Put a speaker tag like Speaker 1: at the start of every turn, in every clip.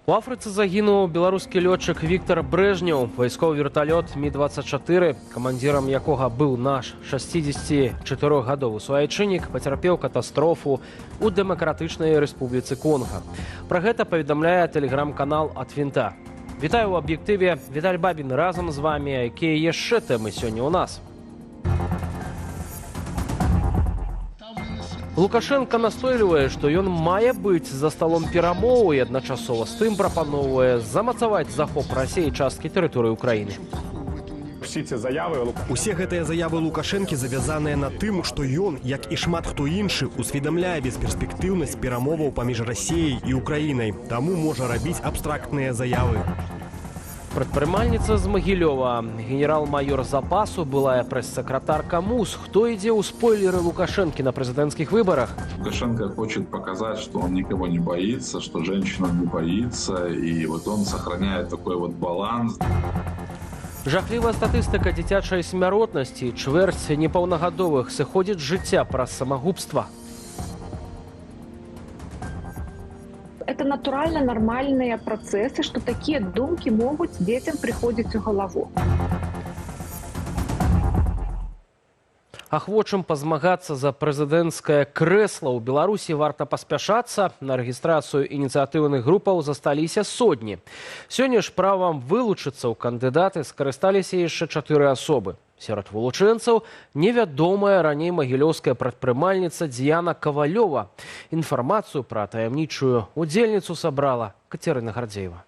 Speaker 1: У Афрыцы загінуў беларускі лётчык Віктор Брэжнеў, вайсковы верталёт Ми-24, камандзірам якога быў наш 64гадовы суайчыннік, пацярпеў катастрофу ў Дэмакратычнай Рэспубліцы Конга. Пра гэта паведамляе тэлеграм-канал ад Вінта. Вітаю ў аб'ектыве, Віталь Бабін разам з вамі. Якія яшчэ тэмы сёння ў нас? Лукашенко настойлівае, што ён мае быць за сталом перамоў і адначасова з тым прапаноўвае замацаваць захоп Расіі часткі тэрыторыі ўкраіны.
Speaker 2: Усе гэтыя заявы Лукашэнкі завязаныя на тым, што ён, як і шмат хто іншы, усведамляе бесперспектыўнасць перамоваў паміж Расіяй і Украінай, таму можа рабіць абстрактныя заявы.
Speaker 1: Прадпрымальніца з Магілёва, генерал-майор запасу, былая прэс-сакратарка МУС. Хто ідзе ў спойлеры Лукашенки на президентских выборах?
Speaker 3: Лукашенко хочет показать, что он никого не боится, что женщина не боится, и вот он сохраняет такой вот баланс.
Speaker 1: Жахлівая статыстыка дзіцячай смяротнасці. Чвэрць непаўнагадовых сыходзіць з жыцця праз самагубства.
Speaker 4: Это натурально нормальные процессы, что такие думки могут детям приходить в голову.
Speaker 1: Ахвочым пазмагацца за прэзідэнцкае крэсла ў Беларусі варта паспяшацца. На рэгістрацыю ініцыятыўных групаў засталіся сотні. Сёння ж правам вылучыцца ў кандыдаты скарысталіся яшчэ 4 асобы. Сярод вылучэнцаў невядомая раней магілёўская прадпрымальніца Дзіяна Кавалёва. Інфармацыю пра таямнічую удзельніцу сабрала Кацярына Гардзеева.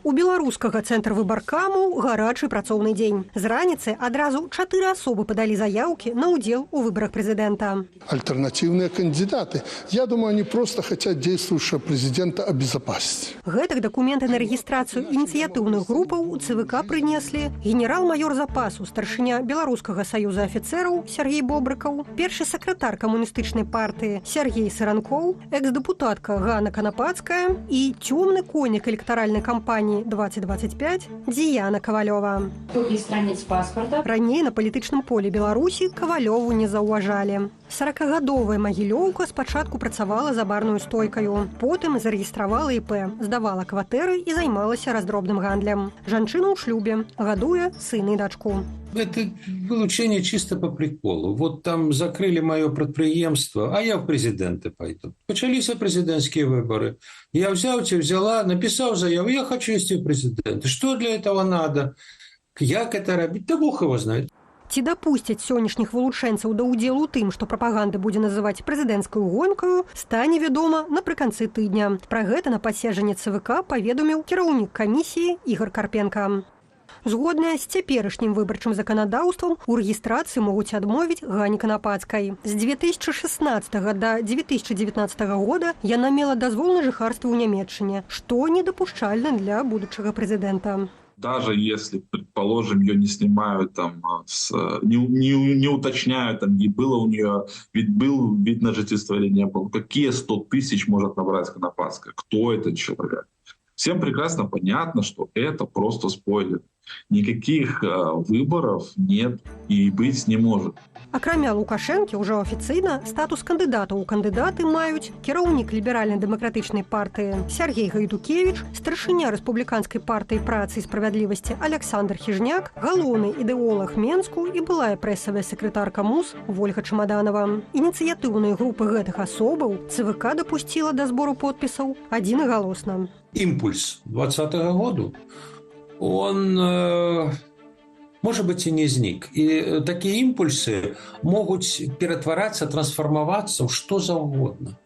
Speaker 5: У беларускага цэнтра выбаркаму гарачы працоўны дзень. З раніцы адразу 4 асобы падалі заяўкі на ўдзел у выбарах прэзідэнта.
Speaker 6: Альтернативные кандидаты. Я думаю, они просто хотят действующего президента обезопасить.
Speaker 5: Гэтак дакументы на рэгістрацыю ініцыятыўных групаў у ЦВК прынеслі генерал-майор запасу, старшыня Беларускага саюза афіцэраў Сергей Бобрыкаў, першы сакратар камуністычнай партыі Сергей Саранкоў, экс-дэпутатка Ганна Канапацкая і цёмны конік электаральнай кампаніі 2025 Дзіяна Кавалёва. Раней на палітычным полі Беларусі Кавалёву не заўважалі. 40гадовая магілёўка спачатку працавала за барную стойкаю, потым зарэгістравала ІП, здавала кватэры і займалася раздробным гандлем. Жанчына ў шлюбе, гадуе сына і дачку.
Speaker 7: Это вылучение чисто по приколу. Вот там закрыли мое предприемство, а я в президенты пойду. Начались президентские выборы. Я взяла, написал заяву, я хочу идти в президенты. Что для этого надо? Как это робить? Да Бог его знает.
Speaker 5: Ці дапусцяць сённяшніх вылучэнцаў да ўдзелу ў тым, што прапаганда будзе называць прэзідэнцкую гонкаю, стане вядома напрыканцы тыдня. Пра гэта на паседжанні ЦВК паведаміў кіраўнік камісіі Ігор Карпенка. Згодная з цяперашнім выбарчым заканадаўствам, у рэгістрацыі могуць адмовіць Гані Канапацкай. З 2016 да 2019 года яна мела дазвол на жыхарства ў Нямецчыне, што недапушчальна для будучага прэзідэнта.
Speaker 3: Даже если, предположим, ее не снимают, там, не уточняют, там, было у нее, ведь был вид на жительство или не был, какие 100 тысяч может набрать Конопадская, кто этот человек. Всем прекрасно понятно, что это просто спойлер. Никаких выборов нет и быть не может.
Speaker 5: Акрамя Лукашэнкі, ўжо афіцыйна статус кандыдатаў у кандыдаты маюць кіраўнік ліберальна-дэмакратычнай партыі Сергей Гайдукевіч, старшыня рэспубліканскай партыі працы і справядлівасці Александр Хіжняк, галоўны ідэолаг Менску і былая прэсавая сакратарка МУС Вольга Чамаданова. Ініцыятыўныя групы гэтых асобаў ЦВК дапусціла да збору подпісаў адзінагалосна.
Speaker 7: Импульс 2020 года, он... может быть, и не зник. И такие импульсы могут перетворяться, трансформоваться в что за угодно.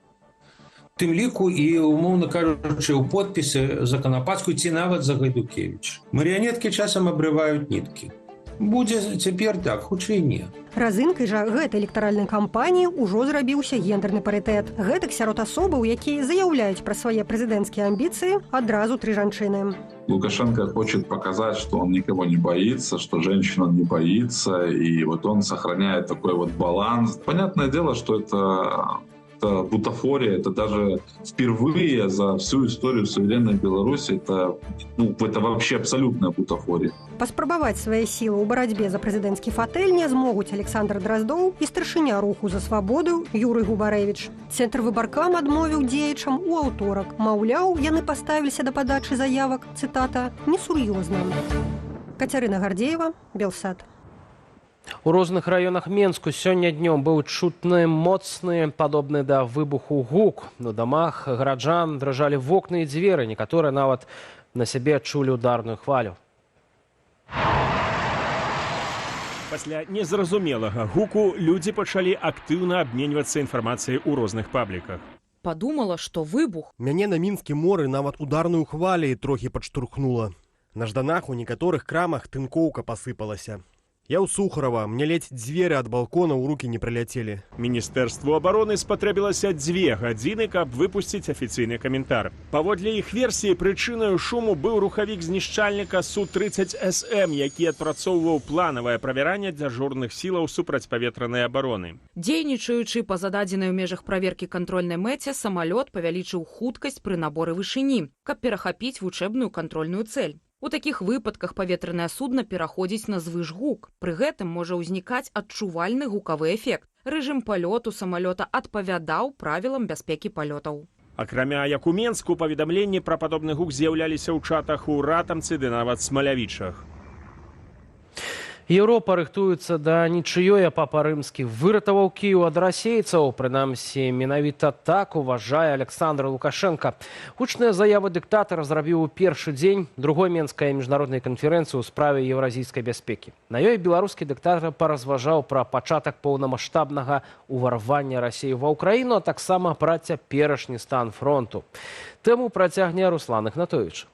Speaker 7: Тым ліку і, умоўна кажучы, у подпісы за Канапацкую ці нават за Гайдукевіч. Марыянеткі часам абрываюць ніткі. Будзе цяпер так, хутчэй не.
Speaker 5: Разынкай жа гэтай электаральнай кампаніі ўжо зрабіўся гендерны парытэт. Гэтак сярод асобаў, якія заяўляюць пра свае прэзідэнцкія амбіцыі, адразу 3 жанчыны.
Speaker 3: Лукашенко хочет показать, что он никого не боится, что женщина не боится, и вот он сохраняет такой вот баланс. Понятное дело, что это Это бутафория, это даже впервые за всю историю суверенной Беларуси, это вообще абсолютная бутафория.
Speaker 5: Паспрабаваць свае сілы ў барацьбе за прэзідэнцкі фатэль не змогуць Александр Драздоў і старшыня руху за свабоду Юрый Губарэвіч. Цэнтр выбаркам адмовіў дзеячам у аўторак. Маўляў, яны паставіліся да падачы заявак, цытата, несур'ёзна. Кацярына Гардзеева, Белсат.
Speaker 1: У розных раёнах Менску сёння днём быў чутны моцны, падобны да выбуху гук. На дамах гараджан дрыжалі вокны і дзверы, некаторыя нават на сябе адчулі ударную хвалю.
Speaker 8: Пасля незразумелага гуку людзі пачалі актыўна абменьвацца інфармацыяй у розных пабліках.
Speaker 9: Падумала, што выбух.
Speaker 2: Мяне на мінскім моры нават ударную хваляй трохі падштурхнула. На жданах у некаторых крамах тынкоўка пасыпалася. Я ў Сухарова, мне ледзь дзверы ад балкона ў рукі не прыляцелі.
Speaker 8: Міністэрству абароны спатрэбілася 2 гадзіны, каб выпусціць афіцыйны каментар. Паводле іх версіі, прычынаю шуму быў рухавік знішчальніка Су-30СМ, які адпрацоўваў планавае правяранне дзяжурных сілаў супрацьпаветранай абароны.
Speaker 9: Дзейнічаючы па зададзенай у межах праверкі кантрольнай мэце, самалёт павялічыў хуткасць пры наборы вышыні, каб перахапіць вучэбную кантрольную цэль. У такіх выпадках паветранае судна пераходзіць на звышгук. Пры гэтым можа ўзнікаць адчувальны гукавы эфект. Рэжым палёту самалёта адпавядаў правілам бяспекі палётаў.
Speaker 8: Акрамя як у Менску, паведамленні пра падобны гук з'яўляліся ў чатах у Ратамцы ды нават Смалявічах.
Speaker 1: Еўропа рыхтуецца да нічыёй, а папа рымскі выратаваў Кіеў ад расейцаў. Прынамсі, менавіта так уважае Александр Лукашенко. Гучныя заявы дыктатара зрабіў у першы дзень другой менскай міжнароднай канферэнцыі ў справе еўразійскай бяспекі. На ёй беларускі дыктатар паразважаў пра пачатак поўнамаштабнага ўварвання Расіі ва ўкраіну, а таксама пра цяперашні стан фронту. Тэму працягне Руслан Ігнатовіч.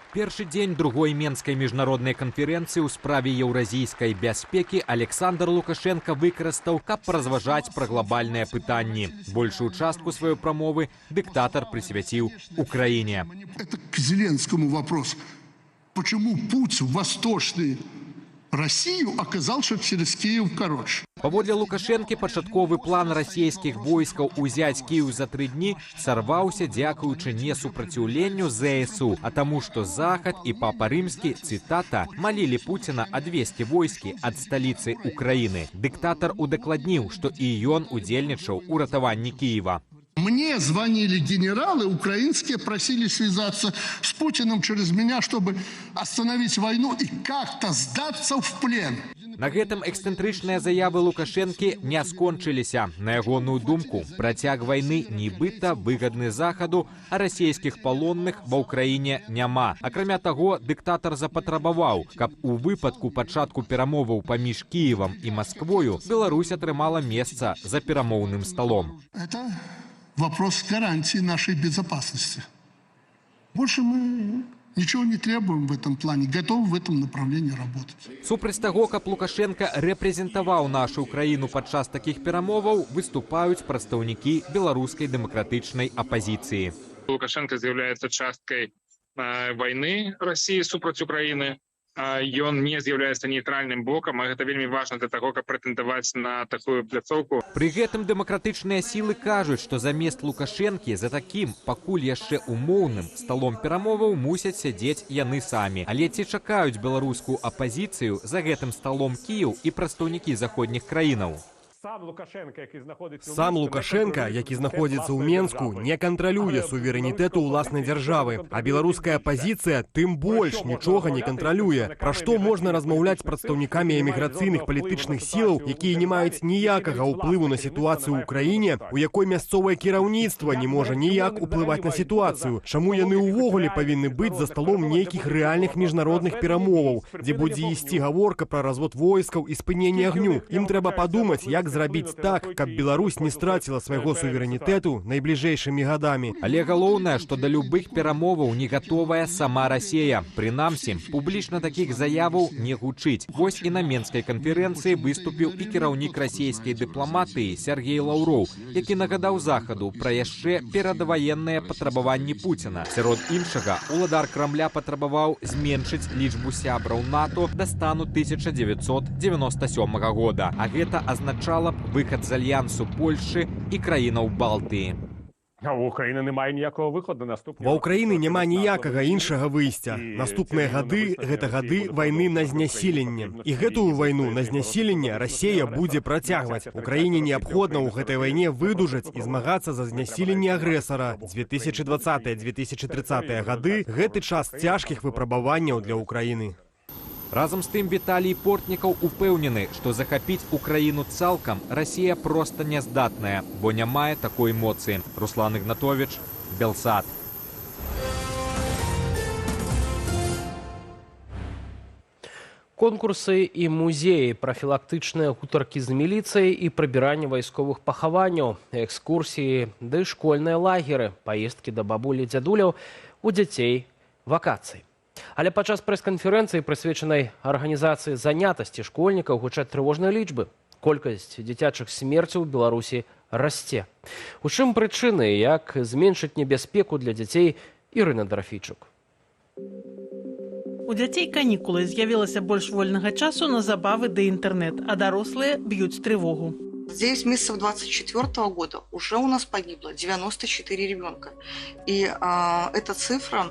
Speaker 10: Першы дзень другой менскай міжнароднай канферэнцыі ў справе еўразійскай бяспекі Александр Лукашенко выкарыстаў, каб паразважаць пра глобальныя пытанні. Большую частку сваёй прамовы дыктатар прысвяціў Украіне.
Speaker 6: Это к Зеленскому вопрос. Почему путь в восточный Россию оказался через Киев короче?
Speaker 10: Паводле Лукашэнкі пачатковы план расійскіх войскаў узяць Кіеў за 3 дні сарваўся дзякуючы не супраціўленню ЗСУ, а таму, што Захад і папа рымскі, цытата, малілі Пуціна адвесці войскі ад сталіцы Украіны. Дыктатар удакладніў, што і ён удзельнічаў у ратаванні Кіева.
Speaker 6: Мне звонили генералы украинские, просили связаться с Путиным через меня, чтобы остановить войну и как-то сдаться в плен.
Speaker 10: На гэтым эксцэнтрычныя заявы Лукашэнкі не скончыліся. На ягоную думку, працяг вайны нібыта выгадны Захаду, а расійскіх палонных ва ўкраіне няма. Акрамя таго, дыктатар запатрабаваў, каб у выпадку пачатку перамоваў паміж Кіевам і Масквою Беларусь атрымала месца за перамоўным сталом.
Speaker 6: Это вопрос гарантии нашей безопасности. Больше мы ничего не требуем в этом плане, готовы в этом направлении работать.
Speaker 10: Супраць таго, каб Лукашенко рэпрэзентаваў нашу краіну падчас такіх перамоваў, выступаюць прадстаўнікі беларускай дэмакратычнай апазіцыі.
Speaker 11: Лукашенко з'яўляецца часткай вайны Расіі супраць Украіны. Ён не з'яўляецца нейтральным бокам, а гэта вельмі важна для таго, каб прэтэндаваць на такую пляцоўку.
Speaker 10: Пры гэтым дэмакратычныя сілы кажуць, што замест Лукашэнкі за такім пакуль яшчэ умоўным сталом перамоваў мусяць сядзець яны самі. Але ці чакаюць беларускую апазіцыю за гэтым сталом Кіеў і прадстаўнікі заходніх краінаў?
Speaker 2: Сам Лукашенко, які знаходзіцца ў Менску, не кантралюе суверэнітэту ўласнай дзяржавы, а беларуская апазіцыя тым больш нічога не кантралюе. Пра што можна размаўляць з прадстаўнікамі эміграцыйных палітычных сілаў, якія не маюць ніякага ўплыву на сітуацыю ў краіне, у якой мясцовае кіраўніцтва не можа ніяк уплываць на сітуацыю? Чаму яны ўвогуле павінны быць за сталом нейкіх рэальных міжнародных перамоваў, дзе будзе ісці гаворка пра развод войскаў і спыненне агню? Ім трэба падумаць, як зрабіць так, каб Беларусь не страціла свайго суверэнітэту найбліжэйшымі гадамі.
Speaker 10: Але галоўнае, што да любых перамоваў не гатовая сама Расія. Прынамсі, публічна такіх заяваў не гучыць. Вось і на Менскай канферэнцыі выступіў і кіраўнік расійскай дыпламатыі Сергей Лаўроў, які нагадаў Захаду пра яшчэ перадваенныя патрабаванні Пуціна. Сярод іншага, уладар Крамля патрабаваў зменшыць лічбу сябраў НАТО да стану 1997 года. А гэта азначала азначала б выхад з альянсу Польшчы і краінаў Балтыі.
Speaker 12: А у Украіны немає ніякого виходу наступного.
Speaker 2: Ва ўкраіны няма ніякага іншага выйсця. Наступныя гады гэта гады вайны на знясіленне. І гэтую вайну на знясіленне Расія будзе працягваць. Украіне неабходна ў гэтай вайне выдужаць і змагацца за знясіленне агрэсара. 2020-2030 гады гэты час цяжкіх выпрабаванняў для Украіны.
Speaker 10: Разам з тым Віталій Портнікаў упэўнены, што захапіць Украіну цалкам Расія проста няздатная, бо не мае такой моцы. Руслан Ігнатович, Белсат.
Speaker 1: Конкурсы і музеі, прафілактычныя гутаркі з міліцыяй і прыбіранне вайсковых пахаванняў, экскурсіі ды школьныя лагеры, паездкі да бабулі дзядуляў, у дзяцей вакацый. Але падчас прэс-канферэнцыі, прысвечанай арганізацыі занятасці школьнікаў, гучаць трывожныя лічбы. Колькасць дзіцячых смерцяў у Беларусі расце. У чым прычыны, як зменшыць небяспеку для дзяцей, Ірына Драфійчук.
Speaker 13: У дзяцей канікулы з'явілася больш вольнага часу на забавы ды інтэрнэт, а дарослыя б'юць трывогу.
Speaker 14: С 9 месяцев 2024 года уже у нас погибло 94 ребенка. И эта цифра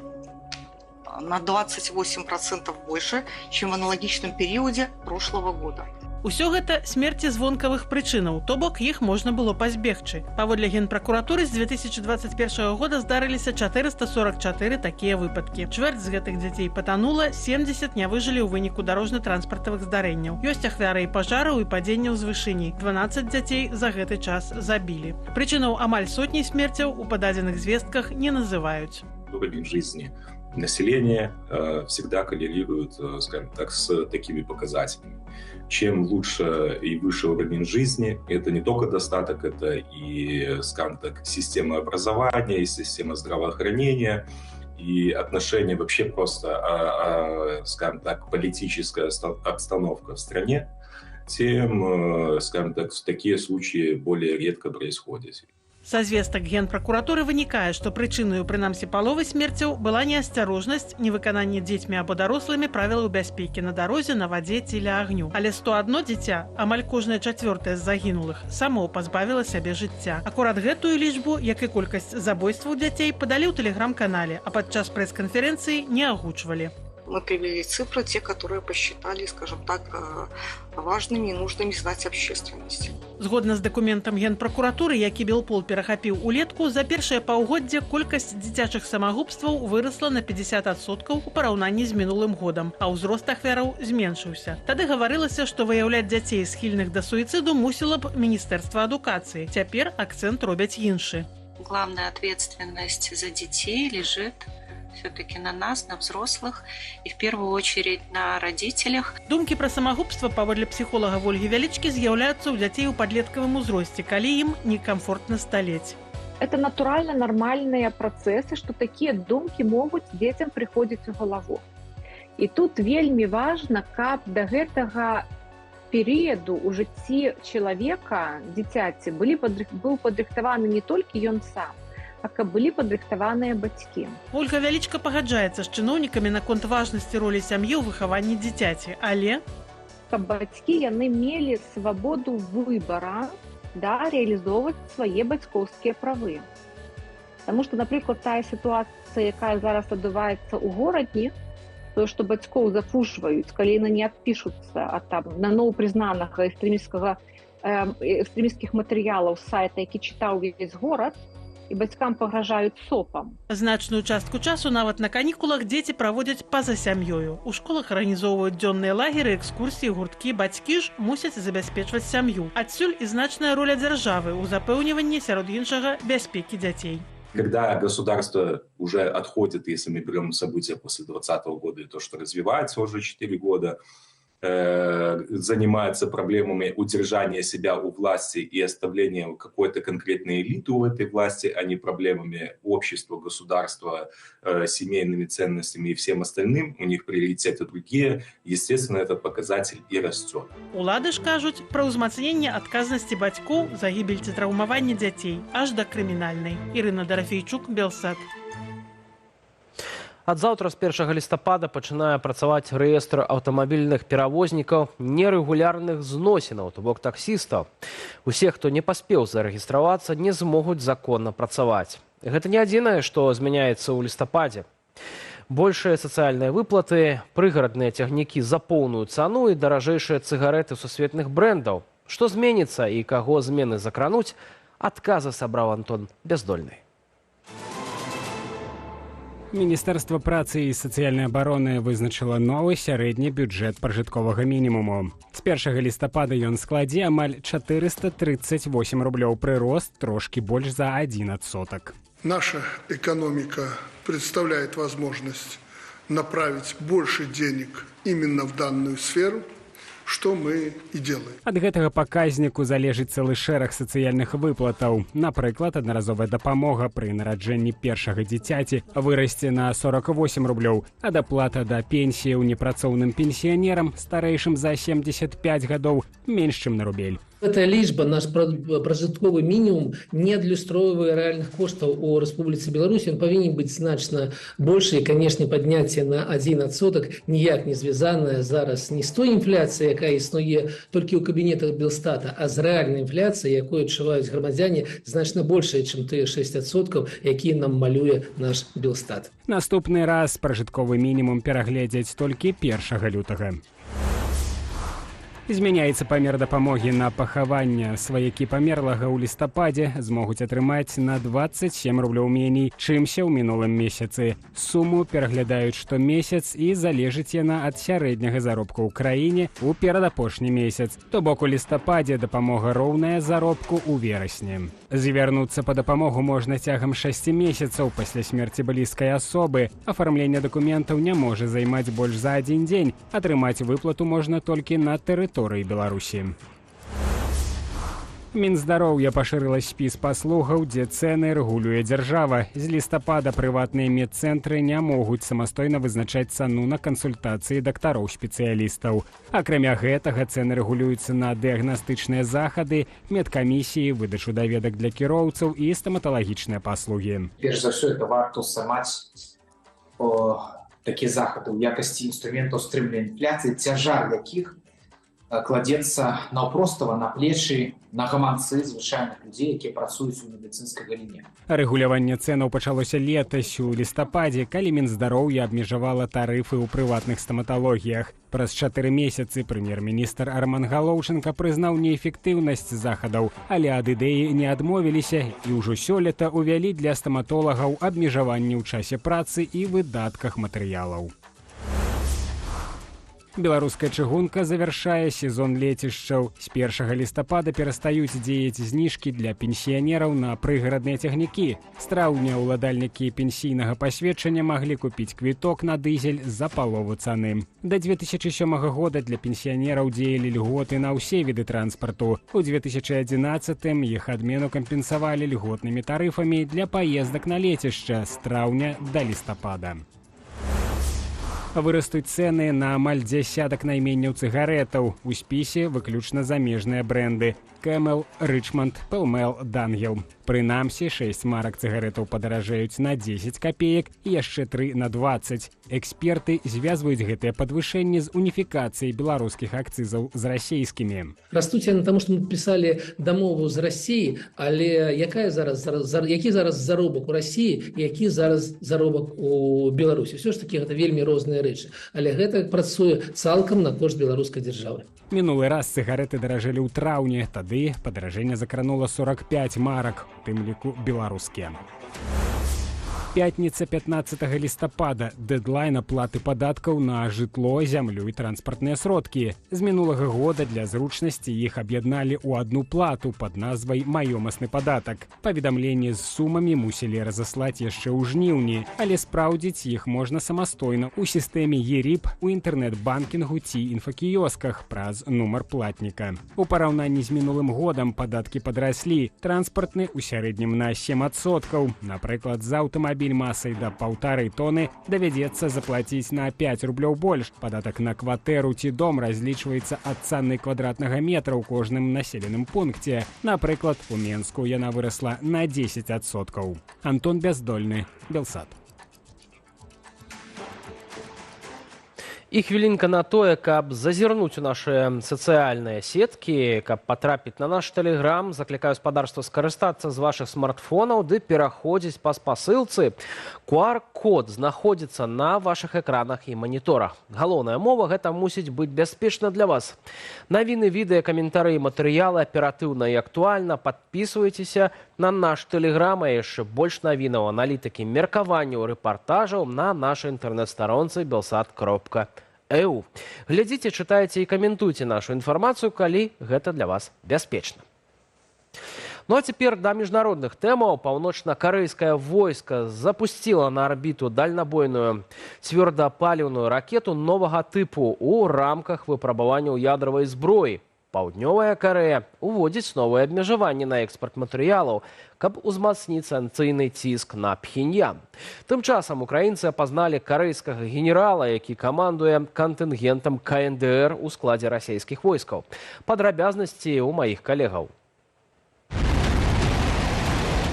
Speaker 14: на 28% больше, чем в аналогичном периоде прошлого года.
Speaker 13: Усё гэта смерці звонкавых прычынаў, то бок іх можна было пазбегчы. Паводле Генпракуратуры з 2021 года здарыліся 444 такія выпадкі. Чвэрць з гэтых дзяцей патанула, 70 не выжылі ў выніку дарожна-транспартавых здарэнняў. Ёсць ахвяры і пажараў і падзенняў з вышыні. 12 дзяцей за гэты час забілі. Прычынаў амаль сотні смерцяў у пададзеных звестках не называюць.
Speaker 15: Уровень жизни населения всегда коррелирует, скажем так, с такими показателями. Чем лучше и выше уровень жизни, это не только достаток, это и, скажем так, система образования, и система здравоохранения, и отношения вообще просто, скажем так, политическая обстановка в стране, тем, скажем так, такие случаи более редко происходят.
Speaker 13: Са звестак Генпракуратуры вынікае, што прычынаю, прынамсі, паловы смерцяў была неасцярожнасць, невыкананне дзецьмі або дарослымі правілаў бяспекі на дарозе, на вадзе ці ля агню. Але 101 дзіця, амаль кожнае чацвёртае з загінулых, само пазбавіла сябе жыцця. Акурат гэтую лічбу, як і колькасць забойстваў дзяцей, падалі ў тэлеграм-канале, а падчас прэс-канферэнцыі не агучвалі.
Speaker 14: Мы привели цифры, те, которые посчитали, скажем так, важными и нужными знать общественности.
Speaker 13: Згодна з дакументам Генпракуратуры, які Белпол перахапіў улетку, за першае паўгоддзе колькасць дзіцячых самагубстваў вырасла на 50% у параўнанні з мінулым годам, а ўзрост ахвяраў зменшыўся. Тады гаварылася, што выяўляць дзяцей схільных да суіцыду мусіла б Міністэрства адукацыі. Цяпер акцэнт робяць іншы.
Speaker 16: Главная ответственность за детей лежит все-таки на нас, на взрослых и в первую очередь на родителях.
Speaker 13: Думкі пра самагубства паводле псіхолага Вольгі Вялічкі з'яўляюцца ў дзяцей у падлеткавым узросце, калі ім некамфортна сталець.
Speaker 4: Это натурально нормальные процессы, что такие думки могут детям приходить в голову. И тут вельмі важно, как до гэтага перыяду у жыцці человека, дзіцяці, был падрыхтаваны не толькі ён сам, а каб былі падрыхтаваныя бацькі.
Speaker 13: Ольга Вялічка пагаджаецца з чыноўнікамі наконт важнасці ролі сям'і ў выхаванні дзіцяці, але
Speaker 4: каб бацькі яны мелі свабоду выбара, да, реалізоўваць свае бацькоўскія правы. Таму што, напрыклад, тая сітуацыя, якая зараз адбываецца ў горадні, тое, што бацькоў зафужваюць, калі яны не адпішуцца ад там на новапрызнанага экстрэмісцкіх матэрыялаў з сайта, які чытаў увесь горад, і бацькам пагражаюць сопам.
Speaker 13: Значную частку часу нават на канікулах дзеці праводзяць па-за сям'ёю. У школах арганізоўваюць дзённыя лагеры, экскурсіі, гурткі, бацькі ж мусяць забяспечваць сям'ю. Адсюль і значная роля дзяржавы ў запэўніванні, сярод іншага, бяспекі дзяцей.
Speaker 15: Когда государство уже отходит, если мы берем события после 2020 года и то, что развивается уже 4 года, занимается проблемами удержания себя у власти и оставления какой-то конкретной элиты у этой власти, а не проблемами общества, государства, семейными ценностями и всем остальным, у них приоритеты другие, естественно, этот показатель и растет.
Speaker 13: Улады ж кажуць пра ўзмацненне адказнасці бацькоў за гібель ці траўмаванне дзяцей аж да крымінальнай. Ірына Драфійчук, Белсат.
Speaker 1: Ад заўтра з 1 лістапада пачынае працаваць рэестр аўтамабільных перавознікаў нерэгулярных зносінаў, то бок таксістаў. Усе, хто не паспеў зарэгістравацца, не змогуць законна працаваць. Гэта не адзінае, што змяняецца ў лістападзе. Большыя сацыяльныя выплаты, прыгарадныя цягнікі за поўную цану і даражэйшыя цыгарэты сусветных брэндаў. Што зменіцца і каго змены закрануць, адказы сабраў Антон Бяздольны.
Speaker 17: Міністэрства працы і сацыяльнай абароны вызначыла новы сярэдні бюджэт пражытковага мінімуму. З 1 лістапада ён складзе амаль 438 рублёў, прырост трошки больш за 1%.
Speaker 6: Наша экономика представляет возможность направить больше денег именно в данную сферу, что мы и делаем.
Speaker 17: Ад гэтага паказніку залежыць цэлы шэраг сацыяльных выплатаў. Напрыклад, аднаразовая дапамога пры нараджэнні першага дзіцяці вырасце на 48 рублёў, а даплата да пенсіі ў непрацоўным пенсіянерам, старэйшым за 75 гадоў, менш чым на рубель.
Speaker 18: Эта лічба, наш пражытковы мінімум, не адлюстроўвае рэальных коштаў у Рэспубліцы Беларусь. Ён павінен быць значна большы, і, канешне, падняцце на 1% ніяк не звязанае зараз не з той інфляцыяй, якая існуе толькі ў кабінетах Белстата, а з рэальнай інфляцыяй, якую адчуваюць грамадзяне, значна большая, чым тыя 6%, якія нам малюе наш Белстат.
Speaker 17: Наступны раз пражытковы мінімум перагледзяць толькі 1 лютага. Змяняецца памер дапамогі на пахаванне. Сваякі памерлага ў лістападзе змогуць атрымаць на 27 рублёў меней, чымся ў мінулым месяцы. Суму пераглядаюць штомесяц і залежыць яна ад сярэдняга заробку ў краіне ў перадапошні месяц. То бок у лістападзе дапамога роўная заробку ў верасні. Звярнуцца па дапамогу можна цягам 6 месяцаў пасля смерці блізкай асобы. Афармленне дакументаў не можа займаць больш за 1 дзень. Атрымаць выплату можна толькі на тэрыторыі Беларусі. Мінздароўя пашырыла спіс паслугаў, дзе цэны рэгулюе дзяржава. З лістапада прыватныя медцэнтры не могуць самастойна вызначаць цану на кансультацыі дактароў-спецыялістаў. Акрамя гэтага, цэны рэгулююцца на дыягнастычныя захады, медкамісіі, выдачу даведак для кіроўцаў і стаматалагічныя паслугі.
Speaker 19: Перш за ўсё, это варта ўсамаць такія захады ў якасці інструментаў стрымлення інфляцыі, цяжар якіх кладецца наўпростава на плечы, на гаманцы звычайных людзей, якія працуюць у медыцынскай галіне.
Speaker 17: Рэгуляванне цэнаў пачалося летась у лістападзе, калі Мінздароўя абмежавала тарыфы ў прыватных стаматалогіях. Праз 4 месяцы прэм'ер-міністр Арман Галоўчынка прызнаў неэфектыўнасць захадаў, але ад ідэі не адмовіліся і ўжо сёлета ўвялі для стаматолагаў абмежаванні ў часе працы і выдатках матэрыялаў. Беларуская чыгунка завяршае сезон лецішчаў. З 1 лістапада перастаюць дзеяць зніжкі для пенсіянераў на прыгарадныя цягнікі. З траўня ўладальнікі пенсійнага пасведчання маглі купіць квіток на дызель за палову цаны. Да 2007 года для пенсіянераў дзеялі льготы на ўсе віды транспарту. У 2011 іх адмену кампенсавалі льготнымі тарыфамі для паездак на лецішча з траўня да лістапада. Вырастуць цэны на амаль дзясятак найменняў цыгарэтаў. У спісе выключна замежныя брэнды – Camel, Richmond, Pall Mall, Dunhill. Прынамсі, 6 марак цыгарэтаў падаражаюць на 10 копеек і яшчэ 3 на 20. Эксперты звязваюць гэтыя падвышэнні з уніфікацыяй беларускіх акцызаў з расійскімі.
Speaker 18: Растуць яны таму, што мы падпісалі дамову з Расіі, але які зараз заробак у Расіі і які зараз заробак у Беларусі. Ўсё ж такі гэта вельмі розныя рэчы, але гэта працуе цалкам на кошт беларускай дзяржавы.
Speaker 17: Мінулы раз цыгарэты даражэлі ў траўні, тады падаражэнне закранула 45 марак, у тым ліку беларускія. Пятніца 15 лістапада – дэдлайн аплаты падаткаў на жытло, зямлю і транспартныя сродкі. З мінулага года для зручнасці іх аб'ядналі ў адну плату пад назвай «Маёмасны падатак». Паведамленні з сумамі мусілі разаслаць яшчэ ў жніўні, але спраўдзіць іх можна самастойна ў сістэме ЕРИП, у інтэрнэт-банкінгу ці інфакіёсках праз нумар платніка. У параўнанні з мінулым годам падаткі падраслі. Транспартны ў сярэднім на 7%. Напрыклад, за аўтамабіль масай да 1,5 тоны давядзецца заплаціць на 5 рублёў больш. Падатак на кватэру ці дом разлічваецца ад цаны квадратнага метра ў кожным населеным пункце. Напрыклад, у Менску яна вырасла на 10%. Антон Бяздольны, Белсат.
Speaker 1: І хвілінка на тое, каб зазірнуць у наши сацыяльныя сеткі, каб патрапіць на наш тэлеграм, заклікаю спадарства скарыстацца з вашых смартфонаў ды пераходзіць па спасылцы. QR-код знаходзіцца на вашых экранах і маніторах. Галоўная мова гэта мусіць быць бяспечна для вас. Навіны, відэа, каментары і матэрыялы аператыўна і актуальна. Падпісвайцеся на наш тэлеграм, а яшчэ больш навінаў, аналітыкі, меркаванняў, рэпартажаў на нашай інтэрнэт-старонцы belsat.eu. Глядзіце, чытайце і каментуйце нашу інфармацыю, калі гэта для вас бяспечна. Ну а цяпер да міжнародных тэмаў. Паўночна-карэйскае войска запусціла на арбіту дальнабойную цвёрдапаліўную ракету новага тыпу ў рамках выпрабаванняў ядравай зброі. Паўднёвая Карэя уводзіць новыя абмежаванні на экспарт матэрыялаў, каб узмацніць санкцыйны ціск на Пхеньян. Тым часам украінцы апазналі карэйскага генерала, які камандуе кантынгентам КНДР у складзе расійскіх войскаў. Падрабязнасці ў маіх калегаў.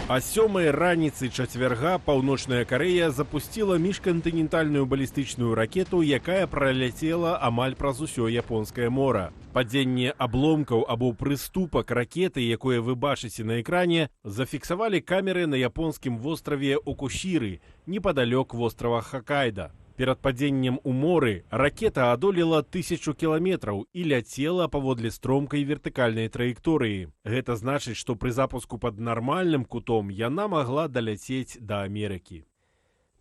Speaker 8: А 7 раніцы чацвярга Паўночная Карэя запусціла міжкантынентальную балістычную ракету, якая праляцела амаль праз усё японскае мора. Падзенне абломкаў або прыступак ракеты, якое вы бачыце на экране, зафіксавалі камеры на японскім востраве Окушіры, непадалёк вострава Хоккайдо. Перад падзеннем у моры ракета адолела 1000 кіламетраў і ляцела паводле стромкай вертыкальнай траекторыі. Гэта значыць, што пры запуску пад нармальным кутом яна магла даляцець да Амерыкі.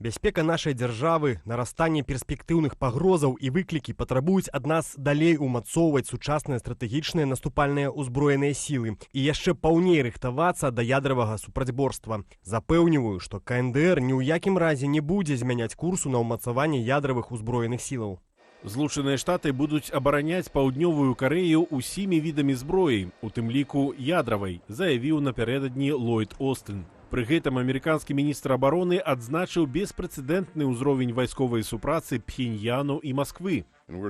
Speaker 2: Бяспека нашай дзяржавы, нарастанне перспектыўных пагрозаў і выклікі патрабуюць ад нас далей умацоўваць сучасныя стратэгічныя наступальныя ўзброеныя сілы і яшчэ паўней рыхтавацца да ядравага супрацьборства. Запэўніваю, што КНДР ні ў якім разе не будзе змяняць курсу на ўмацаванне ядравых узброеных сілаў.
Speaker 8: Злучаныя Штаты будуць абараняць Паўднёвую Карэю усімі відамі зброі, у тым ліку ядравай, заявіў напярэдадні Ллойд Остын. Пры гэтым амерыканскі міністр абароны адзначыў беспрэцэдэнтны ўзровень вайсковай супрацы Пхеньяну і Масквы.
Speaker 20: Мы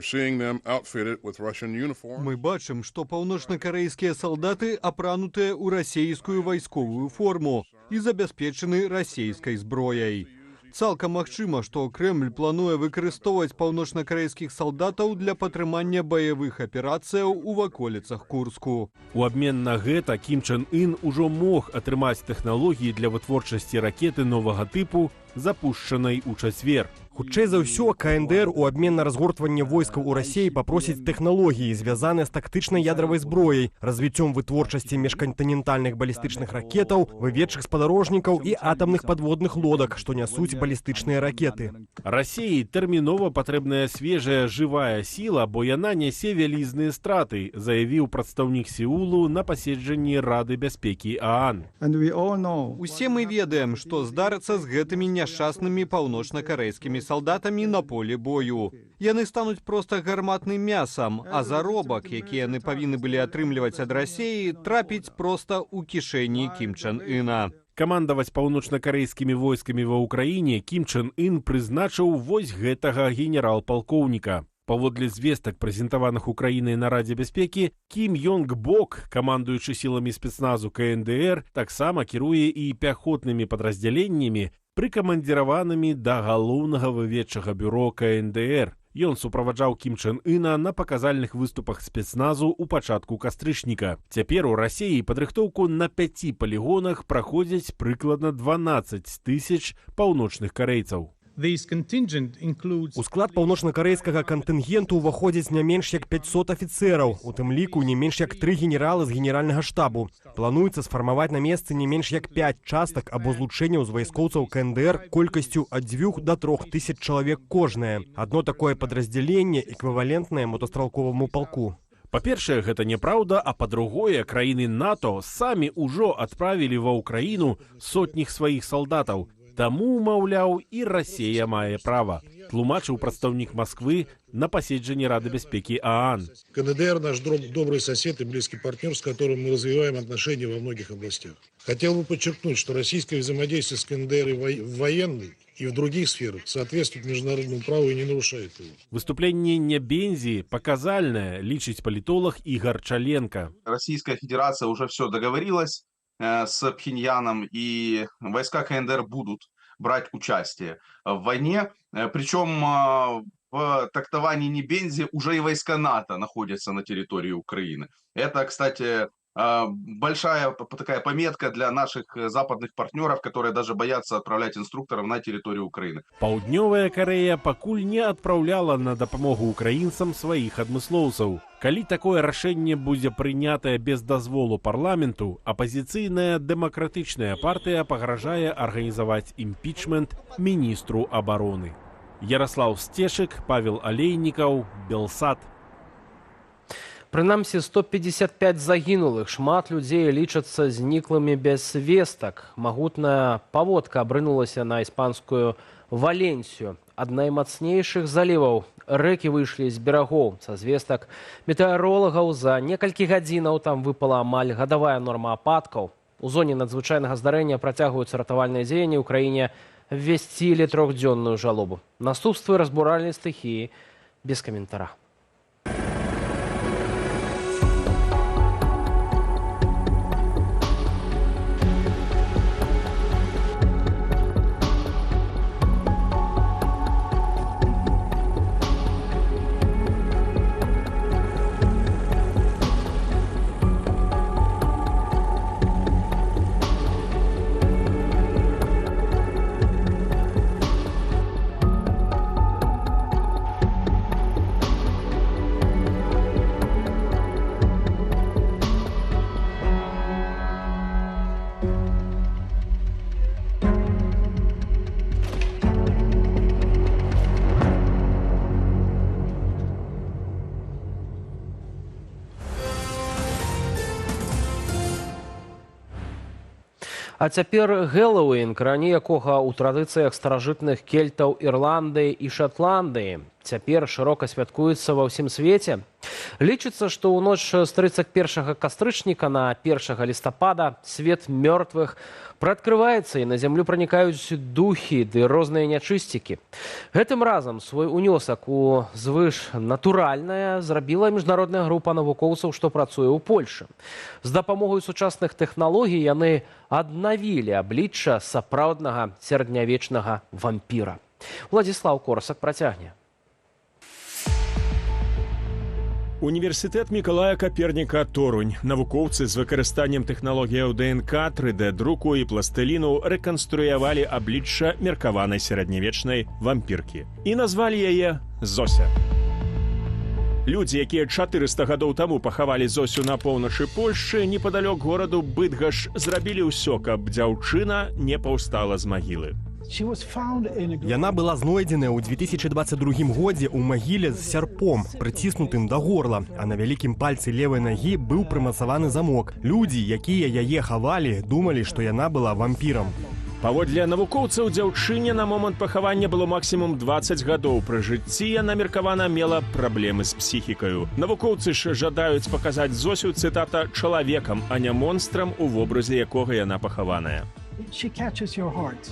Speaker 20: бачым, што паўночна-карэйскія салдаты апранутыя ў расійскую вайсковую форму і забяспечаны расійскай зброяй. Цалкам магчыма, што Крэмль плануе выкарыстоўваць паўночна-карэйскіх салдатаў для падтрымання баявых аперацыяў у ваколіцах Курску.
Speaker 8: У абмен на гэта Кім Чен Ын ужо мог атрымаць тэхналогіі для вытворчасці ракеты новага тыпу, запушчанай у чацвер.
Speaker 2: Хутчэй за ўсё, КНДР у абмен на разгортванне войскаў у Расіі папросіць тэхналогіі, звязаныя з тактычнай ядравай зброяй, развіццём вытворчасці міжкантынентальных балістычных ракетаў, выведчых спадарожнікаў і атамных падводных лодак, што нясуць балістычныя ракеты.
Speaker 8: Расіі тэрмінова патрэбная свежая жывая сіла, бо яна нясе вялізныя страты, заявіў прадстаўнік Сеулу на паседжанні Рады бяспекі ААН.
Speaker 20: Усе мы ведаем, што здарыцца з гэтымі няшчаснымі паўночна-карэйскімі салдатамі на поле бою. Яны стануць проста гарматным мясам, а заробак, які яны павінны былі атрымліваць ад Расіі, трапіць проста ў кішэні Кім Чен Іна.
Speaker 8: Камандаваць паўночна-карэйскімі войскамі ва ўкраіне Кім Чен Ын прызначыў вось гэтага генерал-палкоўніка. Паводле звестак, прэзентаваных Украінай на Радзе бяспекі, Кім Йонг Бок, камандуючы сіламі спецназу КНДР, таксама кіруе і пяхотнымі падраздзяленнямі, прыкамандзіраванымі да галоўнага выведчага бюро КНДР. Ён суправаджаў Кім Чен Іна на паказальных выступах спецназу ў пачатку кастрычніка. Цяпер у Расіі падрыхтоўку на 5 палігонах праходзяць прыкладна 12 000 паўночных карэйцаў.
Speaker 2: У склад паўночна-карэйскага кантынгенту ўваходзіць не менш як 500 афіцэраў, у тым ліку не менш як 3 генералы з генеральнага штабу. Плануецца сфармаваць на месцы не менш як 5 частак або злучэнняў з вайскоўцаў КНДР колькасцю ад 2 до 3 тысяч чалавек кожнае. Адно такое падраздзяленне эквівалентнае мотастралковаму палку.
Speaker 8: Па-першае, гэта няпраўда, а па-другое, краіны НАТО самі ўжо адправілі ва ўкраіну сотніх сваіх салдатаў. Таму, маўляў, і Расія мае права, тлумачыў прадстаўнік Масквы на паседжанні Рады бяспекі ААН.
Speaker 21: КНДР наш добрый сосед и близкий партнер, с которым мы развиваем отношения во многих областях. Хотел бы подчеркнуть, что российское взаимодействие с КНДР в военной и в других сферах соответствует международному праву и не нарушает его.
Speaker 8: Выступленне Нябензі паказальнае, лічыць палітолог Ігор Чаленко.
Speaker 22: Российская Федерация уже все договорилась с Пхеньяном, и войска КНДР будут брать участие в войне. Причем в трактовании Небензи уже и войска НАТО находятся на территории Украины. Это, кстати, большая такая пометка для наших западных партнеров, которые даже боятся отправлять инструкторов на территорию Украины.
Speaker 8: Паўднёвая Карэя пакуль не адпраўляла на дапамогу украінцам сваіх адмыслоўцаў. Калі такое рашэнне будзе прынятае без дазволу парламенту, апазіцыйная дэмакратычная партыя пагражае арганізаваць імпічмент міністру абароны. Ярослав Стешык, Павел Алейнікаў, Белсат.
Speaker 1: Прынамсі 155 загінулых, шмат людзей лічацца зніклымі без вестак. Магутная паводка абрынулася на іспанскую Валенсію. Ад наймацнейшых заліваў рэкі выйшлі з берагоў. Са звестак метэаролагаў за некалькі гадзінаў там выпала амаль гадавая норма ападкаў. У зоне надзвычайнага здарэння працягваюцца ратавальныя дзеянні ў краіне, ввесцілі 3-дзённую жалобу. Наступствы разбуральнай стыхіі без каментара. А цяпер Хэллоуін, карані якога ў традыцыях старажытных кельтаў Ірландыі і Шатландыі. Цяпер шырока святкуецца ва ўсім свеце. Лічыцца, што ў ноч з 31 кастрычніка на 1 лістапада свет мёртвых прыадкрываецца і на зямлю пранікаюць духі ды розныя нячысцікі. Гэтым разам свой унёсак у звышнатуральнае зрабіла міжнародная група навукоўцаў, што працуе ў Польшы. З дапамогай сучасных тэхналогій яны аднавілі аблічча сапраўднага сярэднявечнага вампіра. Владзіслаў Корсак працягне.
Speaker 8: Універсітэт Мікалая Каперніка Торунь. Навукоўцы з выкарыстаннем тэхналогіяў ДНК, 3D-друку і пластыліну рэканструявалі аблічча меркаванай сярэднявечнай вампіркі. І назвалі яе Зося. Людзі, якія 400 гадоў таму пахавалі Зосю на поўначы Польшчы, непадалёк гораду Быдгаш, зрабілі ўсё, каб дзяўчына не паўстала з магілы.
Speaker 2: Яна была знойдзеная ў 2022 годзе ў магіле з сярпом, прыціснутым да горла, а на вялікім пальцы левай нагі быў прымацаваны замок. Людзі, якія яе хавалі, думалі, што яна была вампірам.
Speaker 8: Паводле навукоўцаў, дзяўчыне на момант пахавання было максімум 20 гадоў. Пры жыцці яна меркавана мела праблемы з псіхікаю. Навукоўцы ж жадаюць паказаць Зосю, цытата, чалавекам, а не монстрам, у вобразе якога яна пахаваная.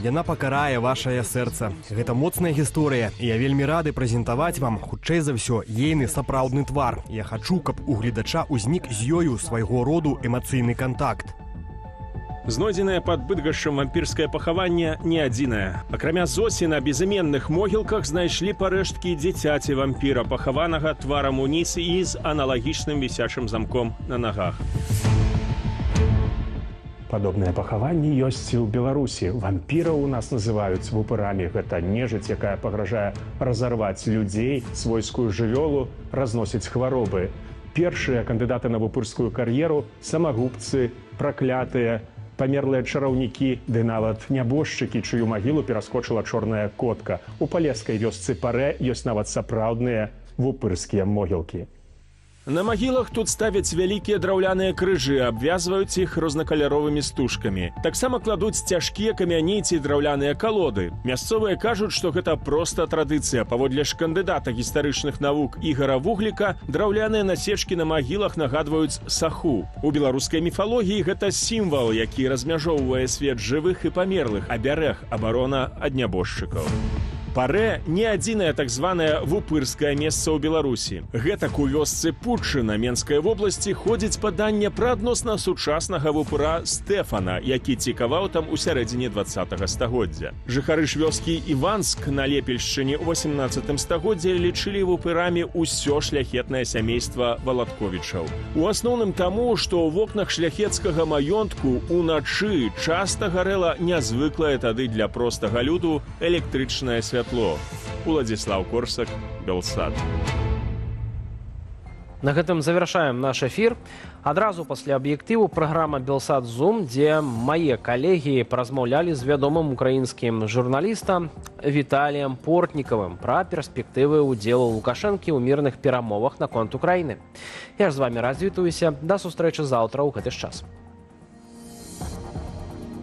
Speaker 2: Яна пакарае вашае сэрца. Гэта моцная гісторыя, і я вельмі рады прэзентаваць вам, хутчэй за ўсё, ейны сапраўдны твар. Я хачу, каб у гледача ўзнік з ёю свайго роду эмацыйны кантакт.
Speaker 8: Знойдзенае пад Быдгашам вампірскае пахаванне не адзінае. Акрамя Зосі, на безыменных могілках знайшлі парэшткі дзіцяці вампіра, пахаванага тварам уніз і з аналагічным вісячым замком на нагах.
Speaker 12: Падобныя пахаванні ёсць і ў Беларусі. Вампіраў у нас называюць вупырамі. Гэта нежыць, якая пагражае разарваць людзей, свойскую жывёлу, разносіць хваробы. Першыя кандыдаты на вупырскую кар'еру – самагубцы, праклятыя, памерлыя чараўнікі, ды нават нябожчыкі, чыю магілу пераскочыла чорная котка. У палескай вёсцы Парэ ёсць нават сапраўдныя вупырскія могілкі.
Speaker 8: На магілах тут ставяць вялікія драўляныя крыжы, абвязваюць іх рознакаляровымі стужкамі. Таксама кладуць цяжкія камяні ці драўляныя калоды. Мясцовыя кажуць, што гэта проста традыцыя. Паводле ж кандыдата гістарычных навук Ігара Вугліка, драўляныя насечкі на магілах нагадваюць саху. У беларускай міфалогіі гэта сімвал, які размяжоўвае свет жывых і памерлых, абярэг, абарона ад нябожчыкаў. Парэ не адзінае так званае вупырскае месца ў Беларусі. Гэтак у вёсцы Путчына Менскай вобласці ходзіць паданне пра адносна сучаснага вупыра Стэфана, які цікаваў там у сярэдзіне 20-го стагоддзя. Жыхары ж вёскі Іванск на Лепельшчыне ў 18 стагоддзі лічылі вупырамі ўсё шляхетнае сямейства Валатковічаў. У асноўным таму, што ў вокнах шляхецкага маёнтку уначы часта гарэла нязвыклае тады для простага люду электрычнае святло. Уладзіслаў Корсак, Белсад.
Speaker 1: На гэтым завяршаем наш эфір. Адразу пасля аб'ектыву праграма «Белсад Зум», дзе мае калегі паразмаўлялі з вядомым украінскім журналістам Віталіем Портнікавым пра перспектывы ўдзелу Лукашэнкі ў мірных перамовах наконт Украіны. Я ж з вамі развітваюся. Да сустрэчы заўтра ў гэты ж час.